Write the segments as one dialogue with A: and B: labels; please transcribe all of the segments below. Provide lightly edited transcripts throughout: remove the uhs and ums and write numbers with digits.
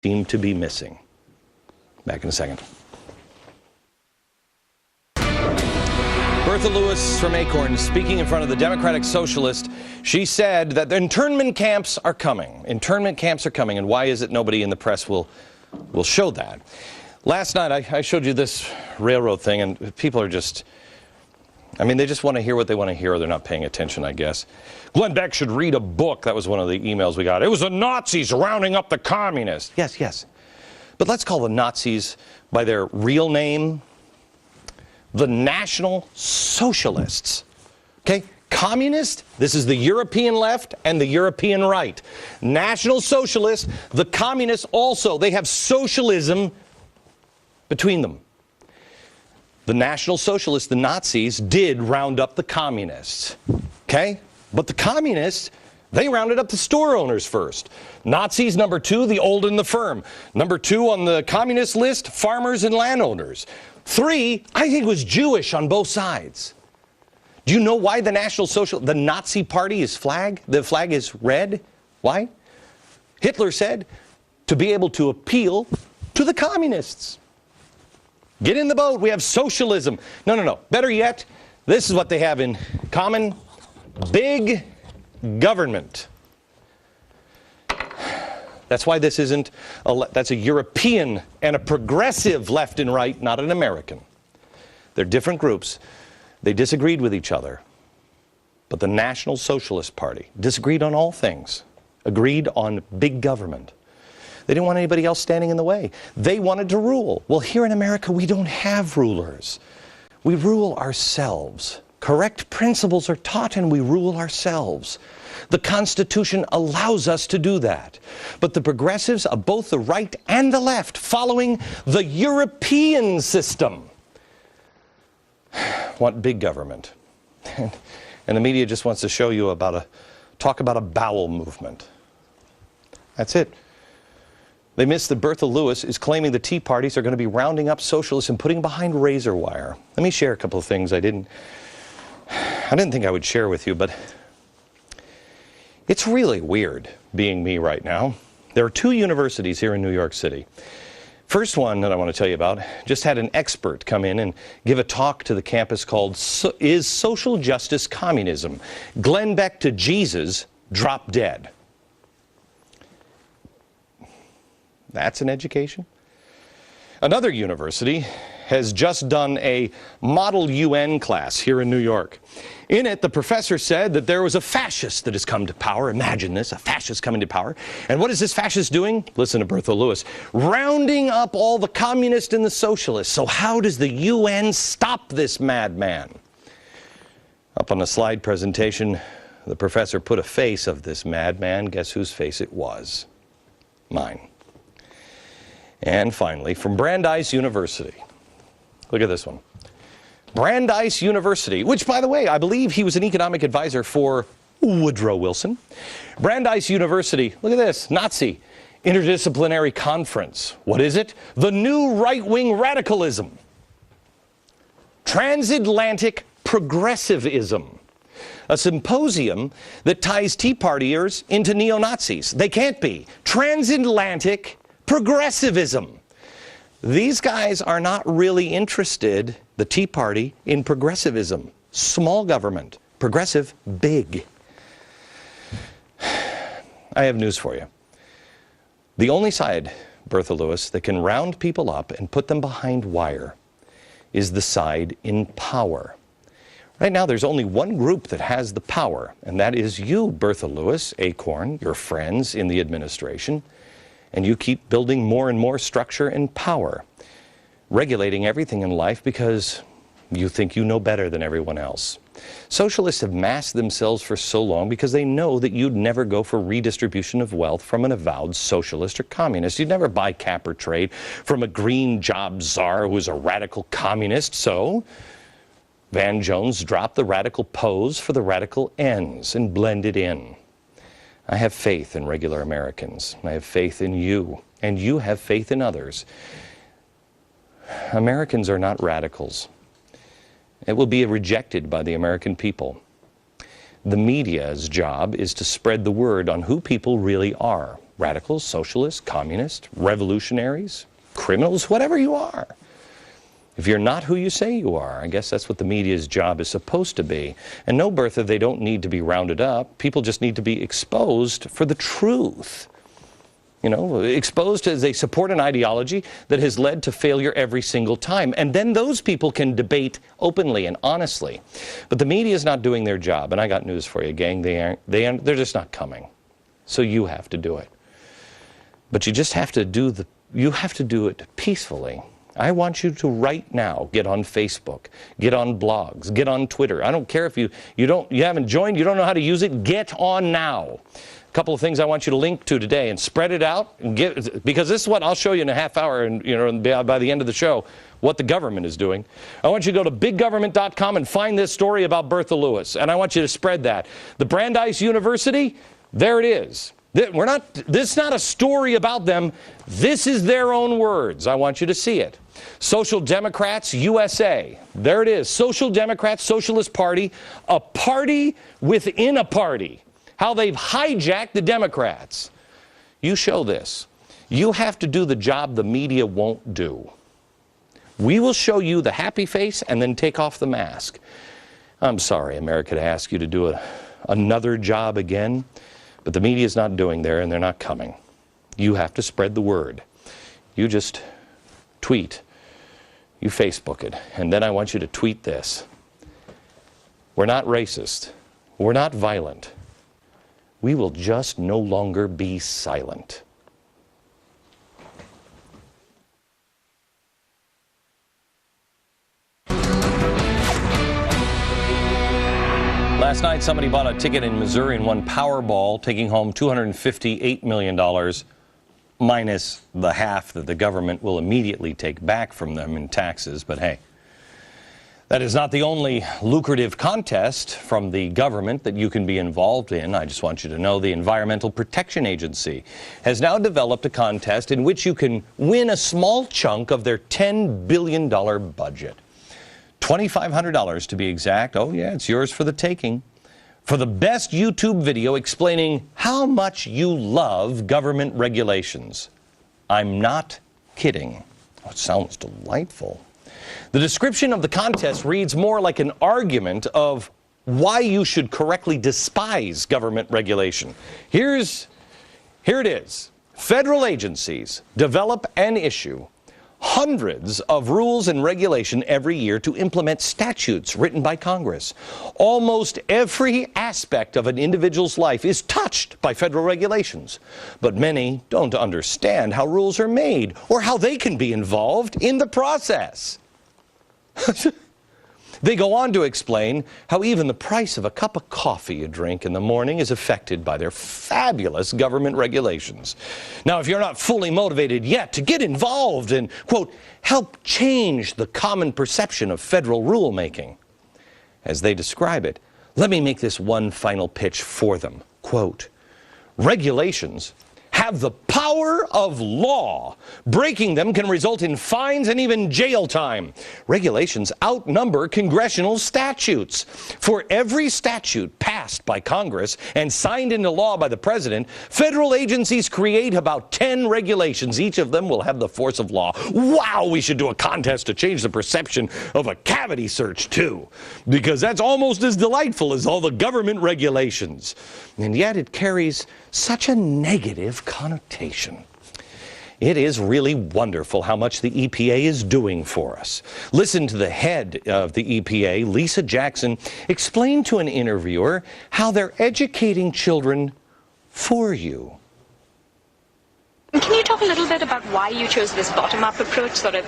A: seem to be missing. Back in a second. Bertha Lewis from ACORN speaking in front of the Democratic Socialist. She said that the internment camps are coming. Internment camps are coming. And why is it nobody in the press will show that? Last night I showed you this railroad thing, and people are just, I mean, they just want to hear what they want to hear, or they're not paying attention, I guess. Glenn Beck should read a book. That was one of the emails we got. It was the Nazis rounding up the communists. Yes, yes. But let's call the Nazis by their real name, the National Socialists. Okay? Communist, this is the European left and the European right. National Socialists, the communists also, they have socialism between them. The National Socialists, the Nazis, did round up the communists. Okay? But the communists, they rounded up the store owners first. Nazis, number 2, the old and the firm. Number 2 on the communist list, farmers and landowners. 3, I think it was Jewish on both sides. Do you know why the the Nazi Party is the flag is red? Why? Hitler said to be able to appeal to the communists. Get in the boat, we have socialism. No, no, no. Better yet, this is what they have in common. Big government. That's why this isn't, that's a European and a progressive left and right, not an American. They're different groups. They disagreed with each other. But the National Socialist Party disagreed on all things, agreed on big government. They didn't want anybody else standing in the way. They wanted to rule. Well, here in America, we don't have rulers. We rule ourselves. Correct principles are taught and we rule ourselves. The Constitution allows us to do that. But the progressives of both the right and the left, following the European system, want big government. And the media just wants to show you talk about a bowel movement. That's it. They missed that Bertha Lewis is claiming the Tea Parties are going to be rounding up socialists and putting behind razor wire. Let me share a couple of things I didn't think I would share with you, but it's really weird being me right now. There are 2 universities here in New York City. First one that I want to tell you about just had an expert come in and give a talk to the campus called Is Social Justice Communism? Glenn Beck to Jesus, drop dead. That's an education. Another university has just done a Model UN class here in New York. In it, the professor said that there was a fascist that has come to power. Imagine this, a fascist coming to power. And what is this fascist doing? Listen to Bertha Lewis. Rounding up all the communists and the socialists. So how does the UN stop this madman? Up on the slide presentation, the professor put a face of this madman. Guess whose face it was? Mine. And finally, from Brandeis University. Look at this one. Brandeis University, which, by the way, I believe he was an economic advisor for Woodrow Wilson. Brandeis University, look at this, Nazi Interdisciplinary Conference. What is it? The new right-wing radicalism. Transatlantic progressivism. A symposium that ties Tea Partiers into neo-Nazis. They can't be. Transatlantic progressivism. These guys are not really interested, the Tea Party, in progressivism. Small government. Progressive, big. I have news for you. The only side, Bertha Lewis, that can round people up and put them behind wire is the side in power. Right now, there's only one group that has the power, and that is you, Bertha Lewis, ACORN, your friends in the administration. And you keep building more and more structure and power, regulating everything in life because you think you know better than everyone else. Socialists have masked themselves for so long because they know that you'd never go for redistribution of wealth from an avowed socialist or communist. You'd never buy cap or trade from a green job czar who's a radical communist. So Van Jones dropped the radical pose for the radical ends and blended in. I have faith in regular Americans. I have faith in you, and you have faith in others. Americans are not radicals. It will be rejected by the American people. The media's job is to spread the word on who people really are. radicals, socialists, communists, revolutionaries, criminals, whatever you are. If you're not who you say you are, I guess that's what the media's job is supposed to be. And no, Bertha, they don't need to be rounded up. People just need to be exposed for the truth. You know, exposed as they support an ideology that has led to failure every single time. And then those people can debate openly and honestly. But the media is not doing their job. And I got news for you, gang. They're just not coming. So you have to do it. But you just have to do it peacefully. I want you to right now get on Facebook, get on blogs, get on Twitter. I don't care if you haven't joined, you don't know how to use it, get on now. A couple of things I want you to link to today and spread it out, and because this is what I'll show you in a half hour, and by the end of the show, what the government is doing. I want you to go to biggovernment.com and find this story about Bertha Lewis, and I want you to spread that. The Brandeis University, there it is. This is not a story about them. This is their own words. I want you to see it. Social Democrats USA. There it is. Social Democrats, Socialist Party, a party within a party. How they've hijacked the Democrats. You show this. You have to do the job the media won't do. We will show you the happy face and then take off the mask. I'm sorry, America, to ask you to do another job again. But the media is not doing there, and they're not coming. You have to spread the word. You just tweet. You Facebook it. And then I want you to tweet this. We're not racist. We're not violent. We will just no longer be silent. Last night, somebody bought a ticket in Missouri and won Powerball, taking home $258 million, minus the half that the government will immediately take back from them in taxes. But hey, that is not the only lucrative contest from the government that you can be involved in. I just want you to know the Environmental Protection Agency has now developed a contest in which you can win a small chunk of their $10 billion budget. $2,500 to be exact. Oh yeah, it's yours for the taking. For the best YouTube video explaining how much you love government regulations. I'm not kidding. Oh, it sounds delightful. The description of the contest reads more like an argument of why you should correctly despise government regulation. Here it is. Federal agencies develop and issue hundreds of rules and regulation every year to implement statutes written by Congress. Almost every aspect of an individual's life is touched by federal regulations, but many don't understand how rules are made or how they can be involved in the process. They go on to explain how even the price of a cup of coffee you drink in the morning is affected by their fabulous government regulations. Now, if you're not fully motivated yet to get involved and, quote, help change the common perception of federal rulemaking, as they describe it, let me make this one final pitch for them. Quote, regulations have the power of law. Breaking them can result in fines and even jail time. Regulations outnumber congressional statutes. For every statute passed by Congress and signed into law by the president, federal agencies create about 10 regulations. Each of them will have the force of law. Wow, we should do a contest to change the perception of a cavity search too, because that's almost as delightful as all the government regulations. And yet it carries such a negative connotation. It is really wonderful how much the EPA is doing for us. Listen to the head of the EPA, Lisa Jackson, explain to an interviewer how they're educating children for you.
B: Can you talk a little bit about why you chose this bottom-up approach, sort of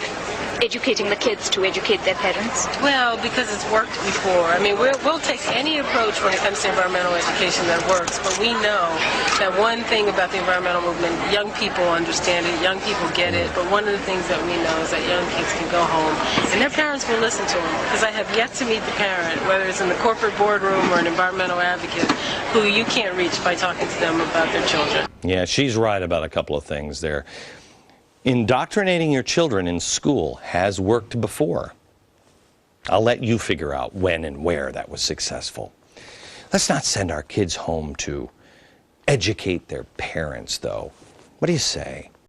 B: educating the kids to educate their parents?
C: Well, because it's worked before. I mean, we'll take any approach when it comes to environmental education that works, but we know that one thing about the environmental movement, young people understand it, young people get it, but one of the things that we know is that young kids can go home and their parents will listen to them, because I have yet to meet the parent, whether it's in the corporate boardroom or an environmental advocate, who you can't reach by talking to them about their children.
A: Yeah, she's right about a couple of things there. Indoctrinating your children in school has worked before. I'll let you figure out when and where that was successful. Let's not send our kids home to educate their parents, though. What do you say?